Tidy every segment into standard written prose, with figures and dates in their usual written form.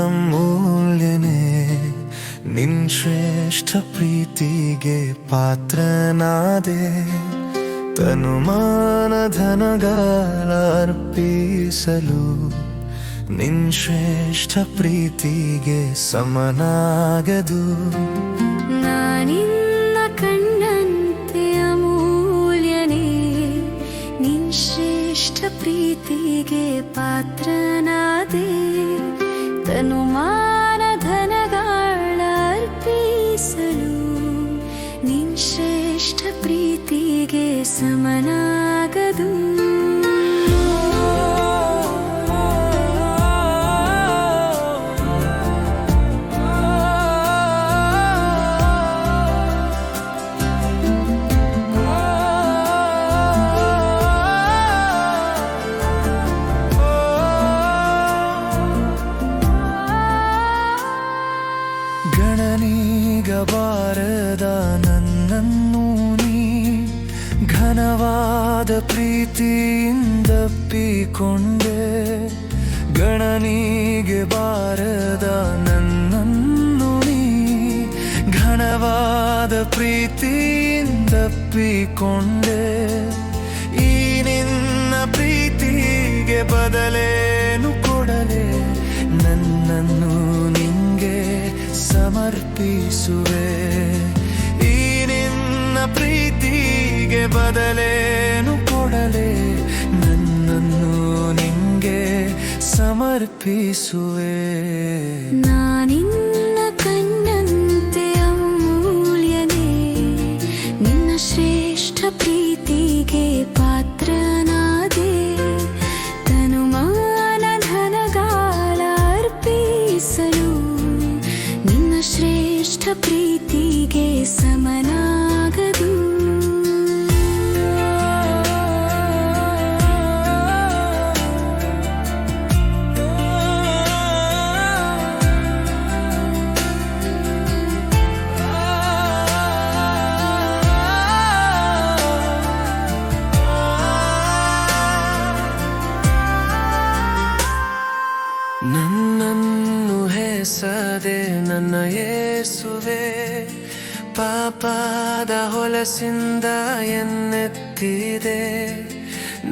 ಅಮೂಲ್ಯನೇ ನಿನ್ ಶ್ರೇಷ್ಠ ಪ್ರೀತಿಗೆ ಪಾತ್ರನಾದೆ ತನುಮಾನ ಧನಗಳ ಅರ್ಪಿಸಲು ನಿನ್ ಶ್ರೇಷ್ಠ ಪ್ರೀತಿಗೆ ಸಮನಾಗದು ನಾನಿನ್ನ ಕಣ್ಣಂತೆ ಅಮೂಲ್ಯನೇ ನಿನ್ ಶ್ರೇಷ್ಠ ಪ್ರೀತಿಗೆ ಪಾತ್ರನಾದೆ ತನುಮಾನ ಧನಗಳ ಅರ್ಪಿಸಲು ನಿನ್ ಶ್ರೇಷ್ಠ ಪ್ರೀತಿಗೆ ಸಮನಾಗದು ಗಣನೀಗಬಾರದ ನನ್ನನ್ನು ನೀ ಘನವಾದ ಪ್ರೀತಿಯಿಂದಪ್ಪಿಕೊಂಡೆ ಗಣನೀಗೆ ಬಾರದ ನನ್ನನ್ನು ನೀ ಘನವಾದ ಪ್ರೀತಿಯಿಂದಪ್ಪಿಕೊಂಡೆ ಈ ನಿನ್ನ ಪ್ರೀತಿಗೆ ಬದಲೇನು ಕೊಡಲೆ ನನ್ನನ್ನು ನಿಂಗೆ ಸಮರ್ಪಿಸುವೆ ಈ ನಿನ್ನ ಪ್ರೀತಿಗೆ ಬದಲೇನು ಕೊಡಲೆ ನನ್ನನ್ನು ನಿಂಗೆ ಸಮರ್ಪಿಸುವೆ ನಾನಿನ್ನ ಕಣ್ಣಂತೆ ಅಮೂಲ್ಯನೇ ನಿನ್ನ ಶ್ರೇಷ್ಠ ಪ್ರೀತಿಗೆ ಪಾತ್ರನಾದೆ ತನುಮಾನ ಧನಗಳ ಅರ್ಪಿಸಲು ನಿನ್ನ ಶ್ರೇಷ್ಠ ಪ್ರೀತಿಗೆ ಸಮನಾಗದು ನನ್ನನ್ನು ಹೆಸದೆ ನನ್ನ ಯೇಸುವೆ ಪಾಪದ ಹೊಲಸಿಂದ ಎನ್ನೆತ್ತಿದೆ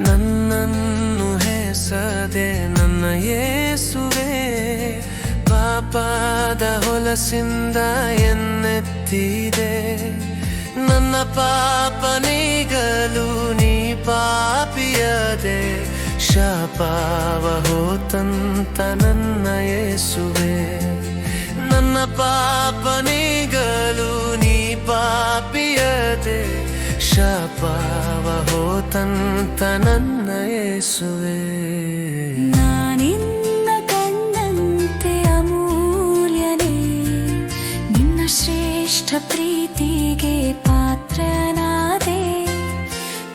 ನನ್ನನ್ನು ಹೆಸದೆ ನನ್ನ ಯೇಸುವೆ ಪಾಪದ ಹೊಲಸಿಂದ ಎನ್ನೆತ್ತಿದೆ ನನ್ನ ಪಾಪ ನೀಗಲು ನೀ ಪಾಪಿಯದೆ ಶಾಪವ ಹೋತಂತ ನನ್ನ ಯೇಸುವೆ ನನ್ನ ಪಾಪ ನೀಗಲು ನೀ ಪಾಪಿಯದೆ ಶಾಪವ ಹೋತಂತ ನನ್ನ ಯೇಸುವೆ ನಾನಿನ್ನ ಕಣ್ಣಂತೆ ಅಮೂಲ್ಯನೇ ನಿನ್ನ ಶ್ರೇಷ್ಠ ಪ್ರೀತಿಗೆ ಪಾತ್ರನಾದೆ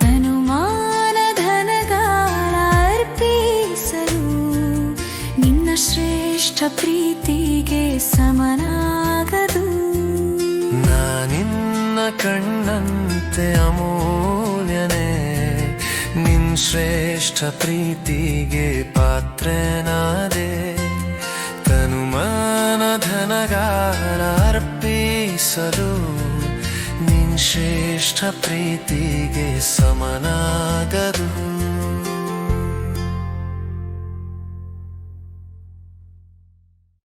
ತನುಮಾನ ಧನಗಳ ಅರ್ಪಿಸಲು ನಿನ್ನ ಶ್ರೇಷ್ಠ ಪ್ರೀತಿಗೆ ಸಮನಾಗದು ನಾನಿನ್ನ ಕಣ್ಣಂತೆ ಅಮೂಲ್ಯನೇ ನಿನ್ ಶ್ರೇಷ್ಠ ಪ್ರೀತಿಗೆ ಪಾತ್ರನಾದೆ ತನುಮಾನ ಧನಗಳ ಅರ್ಪಿಸಲು ನಿನ್ ಶ್ರೇಷ್ಠ ಪ್ರೀತಿಗೆ ಸಮನಾಗದು